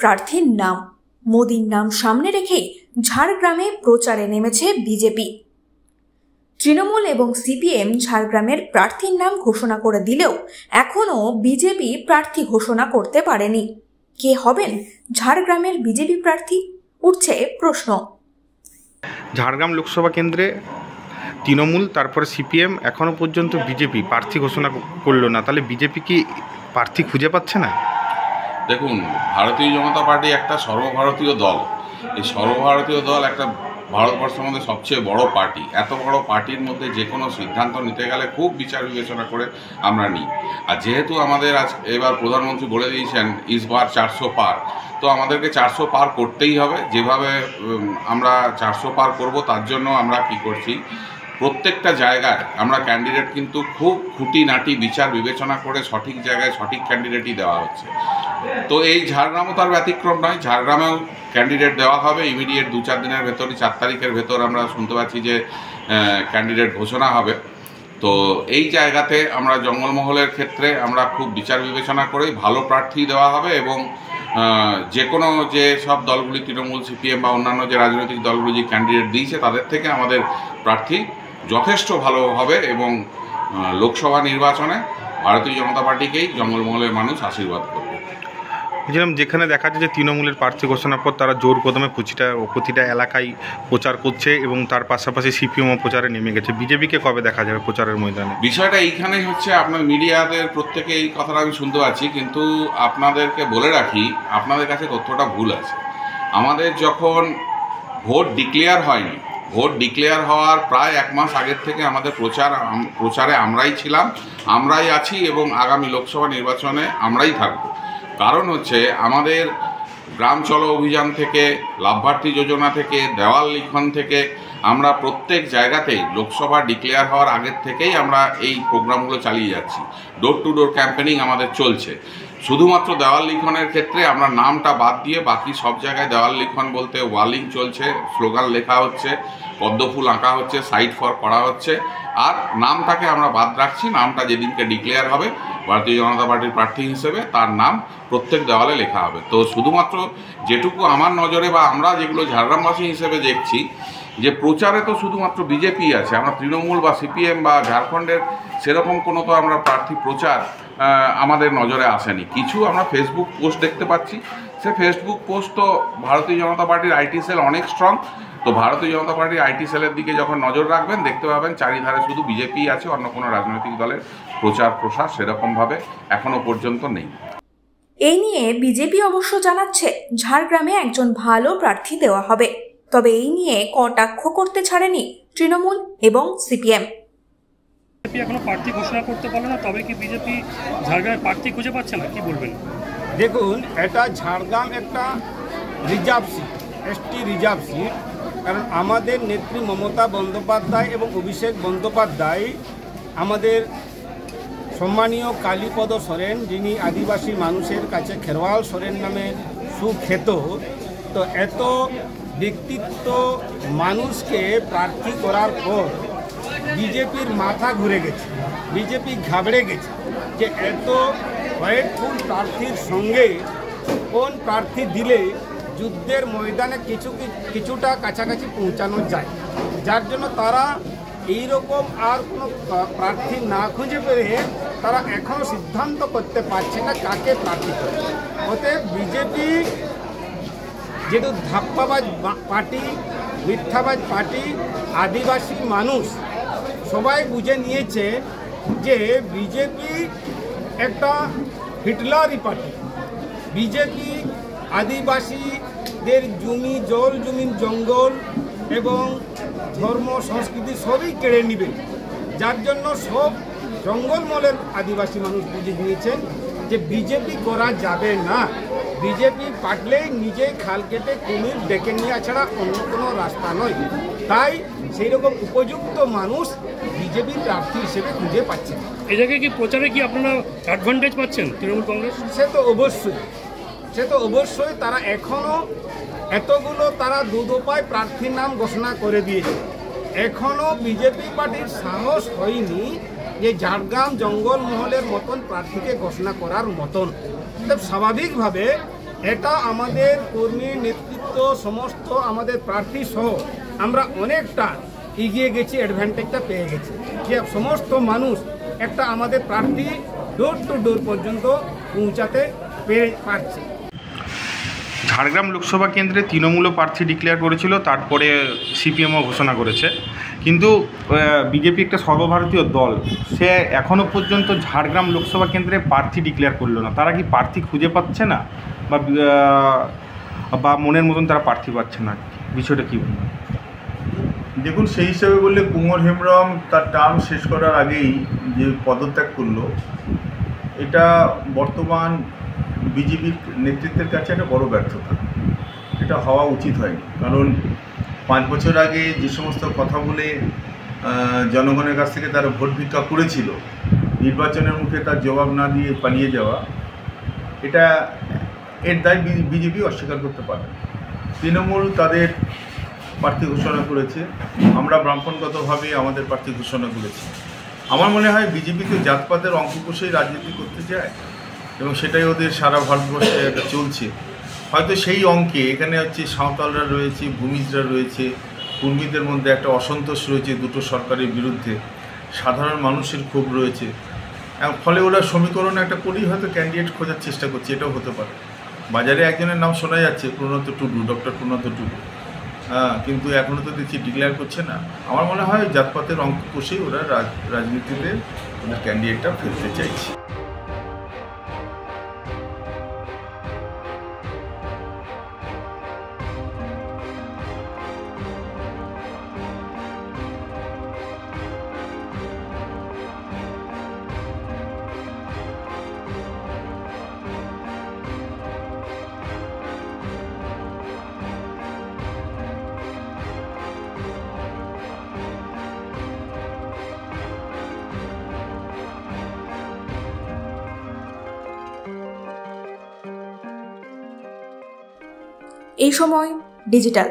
প্রার্থীর নাম। মোদির নাম সামনে রেখে ঝাড়গ্রামে প্রচারে নেমেছে বিজেপি। তৃণমূল এবং সিপিএম ঝাড়গ্রামের প্রার্থীর নাম ঘোষণা করে দিলেও এখনও বিজেপি প্রার্থী ঘোষণা করতে পারেনি। কে হবেন ঝাড়গ্রামের বিজেপি প্রার্থী, উঠছে প্রশ্ন। ঝাড়গ্রাম লোকসভা কেন্দ্রে তৃণমূল, তারপরে সিপিএম, এখনও পর্যন্ত বিজেপি প্রার্থী ঘোষণা করলো না, তাহলে বিজেপি কি প্রার্থী খুঁজে পাচ্ছে না? দেখুন, ভারতীয় জনতা পার্টি একটা সর্বভারতীয় দল। এই সর্বভারতীয় দল একটা ভারতবর্ষের মধ্যে সবচেয়ে বড় পার্টি। এত বড় পার্টির মধ্যে যে কোনো সিদ্ধান্ত নিতে গেলে খুব বিচার বিবেচনা করে আমরা নিই। আর যেহেতু আমাদের এবার প্রধানমন্ত্রী বলে দিয়েছেন ইসবার 400 পার, তো আমাদেরকে 400 পার করতেই হবে। যেভাবে আমরা 400 পার করব, তার জন্য আমরা কি করছি, প্রত্যেকটা জায়গায় আমরা ক্যান্ডিডেট কিন্তু খুব খুঁটিনাটি বিচার বিবেচনা করে সঠিক জায়গায় সঠিক ক্যান্ডিডেটই দেওয়া হচ্ছে। তো এই ঝাড়গ্রামও তার ব্যতিক্রম নয়। ঝাড়গ্রামেও ক্যান্ডিডেট দেওয়া হবে ইমিডিয়েট 2-4 দিনের ভেতরই। 4 তারিখের ভেতর আমরা শুনতে পাচ্ছি যে ক্যান্ডিডেট ঘোষণা হবে। তো এই জায়গাতে আমরা জঙ্গলমহলের ক্ষেত্রে আমরা খুব বিচার বিবেচনা করেই ভালো প্রার্থী দেওয়া হবে এবং যে কোনো যে সব দলগুলি, তৃণমূল, সিপিএম বা অন্যান্য যে রাজনৈতিক দলগুলি যে ক্যান্ডিডেট দিয়েছে, তাদের থেকে আমাদের প্রার্থী যথেষ্ট ভালো হবে এবং লোকসভা নির্বাচনে ভারতীয় জনতা পার্টিকেই জঙ্গলমহলের মানুষ আশীর্বাদ করবে। বুঝলাম, যেখানে দেখা যায় যে তৃণমূলের প্রার্থী ঘোষণার পর তারা জোর কদমে প্রতিটা এলাকায় প্রচার করছে এবং তার পাশাপাশি সিপিএমও প্রচারে নেমে গেছে। বিজেপিকে কবে দেখা যাবে প্রচারের ময়দানে? বিষয়টা এইখানেই হচ্ছে, আপনার মিডিয়াদের প্রত্যেকে এই কথাটা আমি শুনতে পাচ্ছি, কিন্তু আপনাদেরকে বলে রাখি, আপনাদের কাছে তথ্যটা ভুল আছে। আমাদের যখন ভোট ডিক্লেয়ার হয়নি, ভোট ডিক্লেয়ার হওয়ার প্রায় 1 মাস আগের থেকে আমাদের প্রচারে আমরাই ছিলাম, আমরাই আছি এবং আগামী লোকসভা নির্বাচনে আমরাই থাকব। কারণ হচ্ছে আমাদের গ্রাম চলো অভিযান থেকে, লাভার্থী যোজনা থেকে, দেওয়াল লিখন থেকে আমরা প্রত্যেক জায়গাতেই লোকসভা ডিক্লেয়ার হওয়ার আগের থেকেই আমরা এই প্রোগ্রামগুলো চালিয়ে যাচ্ছি। ডোর টু ডোর ক্যাম্পেনিং আমাদের চলছে। শুধুমাত্র দেওয়াল লিখনের ক্ষেত্রে আমরা নামটা বাদ দিয়ে বাকি সব জায়গায় দেওয়াল লিখন বলতে ওয়ালিং চলছে, স্লোগান লেখা হচ্ছে, পদ্মফুল আঁকা হচ্ছে, সাইড ফর করা হচ্ছে। আর নামটাকে আমরা বাদ রাখছি। নামটা যেদিনকে ডিক্লেয়ার হবে ভারতীয় জনতা পার্টির প্রার্থী হিসেবে, তার নাম প্রত্যেক দেওয়ালে লেখা হবে। তো শুধুমাত্র যেটুকু আমার নজরে বা আমরা যেগুলো ঝাড়গ্রামবাসী হিসেবে দেখছি, যে প্রচারে তো শুধুমাত্র বিজেপি আছে। আমরা তৃণমূল বা সিপিএম বা ঝাড়খণ্ডের সেরকম কোনো তো আমরা প্রার্থী প্রচার আমাদের নজরে আসেনি। কিছু আমরা ফেসবুক পোস্ট দেখতে পাচ্ছি। সে ফেসবুক পোস্ট তো ভারতীয় জনতা পার্টির আইটি সেল অনেক স্ট্রং। তো ভারতীয় জনতা পার্টির আইটি সেলের দিকে যখন নজর রাখবেন, দেখতে পাবেন চারিধারে শুধু বিজেপি আছে, অন্য কোনো রাজনৈতিক দলের প্রচার প্রসার সেরকমভাবে এখনও পর্যন্ত নেই। এই নিয়ে বিজেপি অবশ্য জানাচ্ছে ঝাড়গ্রামে একজন ভালো প্রার্থী দেওয়া হবে। তবে এই নিয়ে কটাক্ষ করতে ছাড়েনি তৃণমূল এবং সিপিএম। বিজেপি এখনো প্রার্থী ঘোষণা করতে পারলো না, তবে কি বিজেপি ঝাড়গ্রামে প্রার্থী খুঁজে পাচ্ছে না? কি বলবেন? দেখুন, এটা ঝাড়গ্রাম একটা reserve seat, ST reserve seat. কারণ আমাদের নেত্রী মমতা বন্দ্যোপাধ্যায় এবং অভিষেক বন্দ্যোপাধ্যায়, আমাদের সম্মানীয় কালীপদ সোরেন, যিনি আদিবাসী মানুষের কাছে খেরওয়াল সোরেন নামে সুখ্যাত, তো এত ব্যক্তিত্ব মানুষকে প্রার্থী করার পর বিজেপির মাথা ঘুরে গেছে, বিজেপি ঘাবড়ে গেছে যে এত ওয়েটফুল প্রার্থীর সঙ্গে কোন প্রার্থী দিলে যুদ্ধের ময়দানে কিছুটা কাছাকাছি পৌঁছানো যায়। যার জন্য তারা এইরকম আর কোনো প্রার্থী না খুঁজে পেরে তারা এখনও সিদ্ধান্ত করতে পারছে না কাকে প্রার্থী করে। অতএব বিজেপি যেহেতু ধাপ্পাবাজ পার্টি, মিথ্যাবাজ পার্টি, আদিবাসী মানুষ সবাই বুঝে নিয়েছে যে বিজেপি একটা হিটলারি পার্টি। বিজেপি আদিবাসীদের জমি, জঙ্গল এবং ধর্ম সংস্কৃতি সবই কেড়ে নেবে। যার জন্য সব জঙ্গলমহলের আদিবাসী মানুষ বুঝে নিয়েছেন যে বিজেপি করা যাবে না। বিজেপি পারলেই নিজেই খাল কেটে কুমির ডেকে নেওয়া ছাড়া অন্য কোনো রাস্তা নয়। তাই সেই রকম উপযুক্ত মানুষ বিজেপি প্রার্থী হিসেবে খুঁজে পাচ্ছেন। এই জায়গায় কি প্রচারে কি আপনারা অ্যাডভান্টেজ পাচ্ছেন তৃণমূল কংগ্রেস? সে তো অবশ্যই তারা এখনও এতগুলো তারা দুদফায় প্রার্থীর নাম ঘোষণা করে দিয়েছে। এখনও বিজেপি পার্টির সাহস হয়নি যে ঝাড়গ্রাম জঙ্গলমহলের মতন প্রার্থীকে ঘোষণা করার মতন। স্বাভাবিকভাবে এটা আমাদের কর্মী নেতৃত্ব সমস্ত আমাদের প্রার্থী সহ আমরা অনেকটা এগিয়ে গেছি, অ্যাডভান্টেজটা পেয়ে গেছি যে সমস্ত মানুষ একটা আমাদের প্রার্থী ডোর টু ডোর পর্যন্ত পৌঁছাতে পারছে। ঝাড়গ্রাম লোকসভা কেন্দ্রে তৃণমূলও প্রার্থী ডিক্লেয়ার করেছিল, তারপরে সিপিএমও ঘোষণা করেছে, কিন্তু বিজেপি একটা সর্বভারতীয় দল, সে এখনও পর্যন্ত ঝাড়গ্রাম লোকসভা কেন্দ্রে প্রার্থী ডিক্লেয়ার করলো না। তারা কি প্রার্থী খুঁজে পাচ্ছে না, বা মনের মতন তারা প্রার্থী পাচ্ছে না? বিষয়টা কী? দেখুন, সেই হিসাবে বললে কুমার হেমব্রম তার টার্ম শেষ করার আগেই যে পদত্যাগ করলো, এটা বর্তমান বিজেপির নেতৃত্বের কাছে একটা বড় ব্যর্থতা। এটা হওয়া উচিত হয়নি, কারণ 5 বছর আগে যে সমস্ত কথা বলে জনগণের কাছ থেকে তারা ভোট ভিক্ষা করেছিল, নির্বাচনের মুখে তার জবাব না দিয়ে পালিয়ে যাওয়া, এর দায় বিজেপি অস্বীকার করতে পারে। তৃণমূল তাদের প্রার্থী ঘোষণা করেছে, আমরা ব্রাহ্মণগতভাবে আমাদের প্রার্থী ঘোষণা করেছি। আমার মনে হয় বিজেপি তো জাতপাতের অঙ্ক কষেই রাজনীতি করতে চায়, এবং সেটাই ওদের সারা ভারতবর্ষে একটা চলছে। হয়তো সেই অঙ্কে এখানে হচ্ছে সাঁওতালরা রয়েছে, ভূমিজরা রয়েছে, কর্মীদের মধ্যে একটা অসন্তোষ রয়েছে দুটো সরকারের বিরুদ্ধে, সাধারণ মানুষের ক্ষোভ রয়েছে, ফলে ওরা সমীকরণ একটা করেই হয়তো ক্যান্ডিডেট খোঁজার চেষ্টা করছে। এটাও হতে পারে। বাজারে একজনের নাম শোনা যাচ্ছে, প্রণত টুডু, ডক্টর প্রণত টুডু, কিন্তু এখনও তো দেখছি ডিক্লেয়ার করছে না। আমার মনে হয় জাতপাতের অঙ্ক কষেই ওরা রাজনীতিতে ওদের ক্যান্ডিডেটটা ফেলতে চাইছে। এই সময় ডিজিটাল।